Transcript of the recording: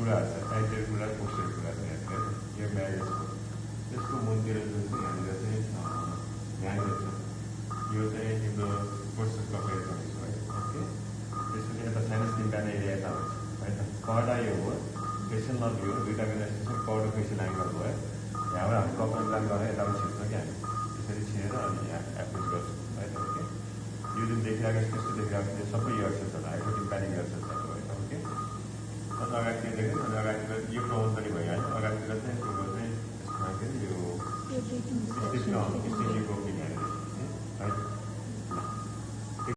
कुराहरू छ, टाइटल कुरा, पोस्टर कुरा छ यहाँ यो म्यारेजको। त्यसको मुनतिर जुन चाहिँ हामीलाई चाहिँ म्यारेज छ, यो चाहिँ तिम्रो प्रोसेस कपेर गर्छु है। ओके, त्यसपछि यता साइनस तिनवटा एरिया यता हुन्छ होइन। कर्डा यो हो, फेसियल नर्भ यो दुईवटा कनेक्सन कर्ड फेसियल एङ्गल भयो। यहाँबाट हामी कपाल प्लान गरेर यताबाट छिर्छौँ कि हामी त्यसरी छिरेर अनि यहाँ एप्रोच गर्छौँ है त। ओके, यो जुन देखिरहेको छ त्यस्तो देखिरहेको छ, त्यो सबै इयर्सेस होला, हाइड्रोटिम्पानिक इयर्सेस छ होइन। ओके, अन्त अगाडितिर देख्यो, अनि अगाडितिर यो प्रमोट पनि भइहाल्यो। अगाडितिर चाहिँ तिम्रो चाहिँ यसमा के यो स्टिचिङ ब्रोकिङ है।